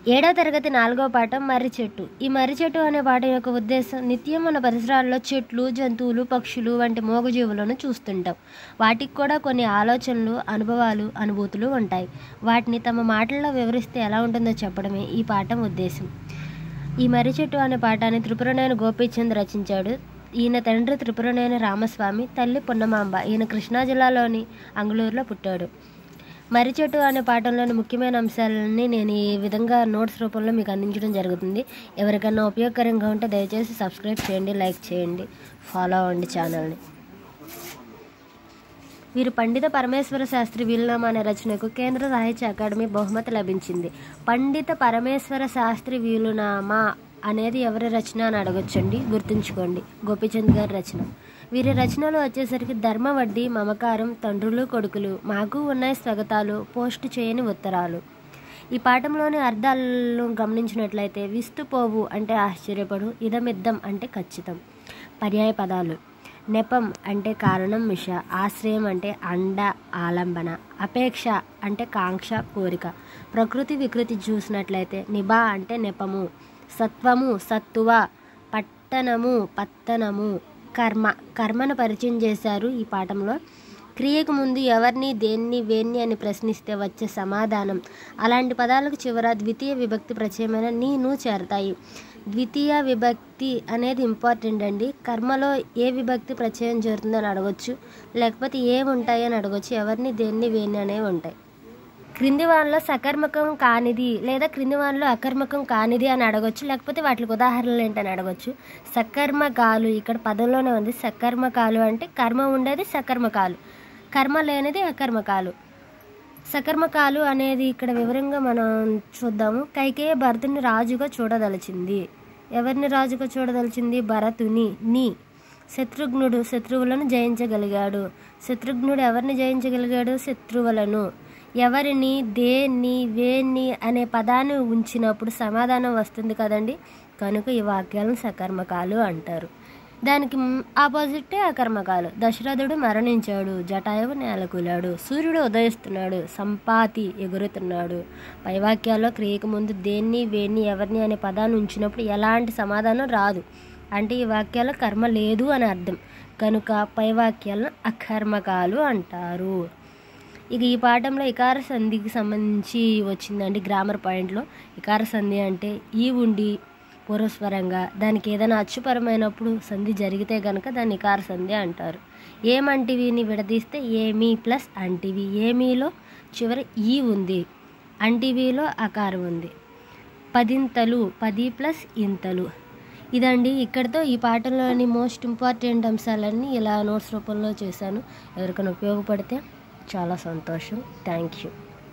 ఏడో తరగతి 4వ పాఠం మర్రి చెట్టు. ఈ మర్రి చెట్టు అనే పాఠం యొక్క ఉద్దేశం, నిత్యం మన పరిసరాల్లో చెట్లు, జంతువులు, పక్షులు వంటి మూగజీవులను చూస్తుంటాం. వాటికి కూడా కొన్ని ఆలోచనలు, అనుభవాలు, అనుభూతులు ఉంటాయి. వాటిని తమ మాటల్లో వివరిస్తే ఎలా ఉంటుందో చెప్పడమే ఈ పాఠం ఉద్దేశం. ఈ మర్రి చెట్టు అనే పాఠాన్ని త్రిపురనేని గోపీచంద్ రచించాడు. ఈయన తండ్రి త్రిపురనేని రామస్వామి, తల్లి పున్నమాంబ. ఈయన కృష్ణా జిల్లాలోని అంగుళూరులో పుట్టాడు. మర్రి చెట్టు అనే పాఠంలోని ముఖ్యమైన అంశాలన్నీ నేను ఈ విధంగా నోట్స్ రూపంలో మీకు అందించడం జరుగుతుంది. ఎవరికైనా ఉపయోగకరంగా ఉంటే దయచేసి సబ్స్క్రైబ్ చేయండి, లైక్ చేయండి, ఫాలో అవ్వండి ఛానల్ని. వీరు పండిత పరమేశ్వర శాస్త్రి వీలునామా అనే రచనకు కేంద్ర సాహిత్య అకాడమీ బహుమతి లభించింది. పండిత పరమేశ్వర శాస్త్రి వీలునామా అనేది ఎవరి రచన అని అడగొచ్చండి, గుర్తుంచుకోండి. గోపీచంద్ గారి రచన. వీరి రచనలు వచ్చేసరికి ధర్మవడ్డీ, మమకారం, తండ్రులు కొడుకులు, మాకు ఉన్నాయి స్వాగతాలు, పోస్టు చేయని ఉత్తరాలు. ఈ పాఠంలోని అర్థాలను గమనించినట్లయితే, విస్తుపోవు అంటే ఆశ్చర్యపడు, ఇదమిద్దం అంటే ఖచ్చితం. పర్యాయ పదాలు: నెపం అంటే కారణం, మిష. ఆశ్రయం అంటే అండ, ఆలంబన. అపేక్ష అంటే కాంక్ష, కోరిక. ప్రకృతి వికృతి చూసినట్లయితే, నిభా అంటే నెపము, సత్వము, సత్తువ, పట్టణము, పత్తనము. కర్మను పరిచయం చేశారు ఈ పాఠంలో. క్రియకు ముందు ఎవరిని, దేన్ని, వేన్ని అని ప్రశ్నిస్తే వచ్చే సమాధానం. అలాంటి పదాలకు చివర ద్వితీయ విభక్తి ప్రత్యయమైన నీ, ను చేరతాయి. ద్వితీయ విభక్తి అనేది ఇంపార్టెంట్ అండి. కర్మలో ఏ విభక్తి ప్రత్యయం చేరుతుందని అడగొచ్చు, లేకపోతే ఏముంటాయి అని అడగొచ్చు. ఎవరిని, దేన్ని, వేన్ని అనేవి ఉంటాయి. క్రింది వానిలో సకర్మకం కానిది లేదా క్రింది వానిలో అకర్మకం కానిది అని అడగొచ్చు, లేకపోతే వాటికి ఉదాహరణలు ఏంటని అడగొచ్చు. సకర్మకాలు ఇక్కడ పదంలోనే ఉంది. సకర్మకాలు అంటే కర్మ ఉండేది సకర్మకాలు, కర్మ లేనిది అకర్మకాలు. సకర్మకాలు అనేది ఇక్కడ వివరంగా మనం చూద్దాము. కైకేయ భరతుని రాజుగా చూడదలిచింది. ఎవరిని రాజుగా చూడదలిచింది? భరతుని. నీ శత్రుఘ్నుడు శత్రువులను జయించగలిగాడు. శత్రుఘ్నుడు ఎవరిని జయించగలిగాడు? శత్రువులను. ఎవరిని, దేన్ని, వేన్ని అనే పదాన్ని ఉంచినప్పుడు సమాధానం వస్తుంది కదండి. కనుక ఈ వాక్యాలను సకర్మకాలు అంటారు. దానికి ఆపోజిటే అకర్మకాలు. దశరథుడు మరణించాడు, జటాయువు నేలకూలాడు, సూర్యుడు ఉదయిస్తున్నాడు, సంపాతి ఎగురుతున్నాడు. పై వాక్యాల్లో క్రియకు ముందు దేన్ని, వేన్ని, ఎవరిని అనే పదాన్ని ఉంచినప్పుడు ఎలాంటి సమాధానం రాదు. అంటే ఈ వాక్యాల్లో కర్మ లేదు అని అర్థం. కనుక పై వాక్యాలను అకర్మకాలు అంటారు. ఇక ఈ పాఠంలో ఇకార సంధికి సంబంధించి వచ్చిందండి. గ్రామర్ పాయింట్లో ఇకార సంధి అంటే ఈ ఉండి పూర్వస్వరంగా దానికి ఏదైనా అచ్చుపరమైనప్పుడు సంధి జరిగితే కనుక దాన్ని ఇకార సంధి అంటారు. ఏమంటివిని విడదీస్తే ఏమి ప్లస్ అంటివి. ఏమీలో చివరి ఈ ఉంది, అంటివిలో అకారం ఉంది. పదింతలు, పది ప్లస్ ఇంతలు. ఇదండి ఇక్కడితో ఈ పాఠంలోని మోస్ట్ ఇంపార్టెంట్ అంశాలన్నీ ఇలా నోట్స్ రూపంలో చేశాను. ఎవరికైనా ఉపయోగపడితే చాలా సంతోషం. Thank you.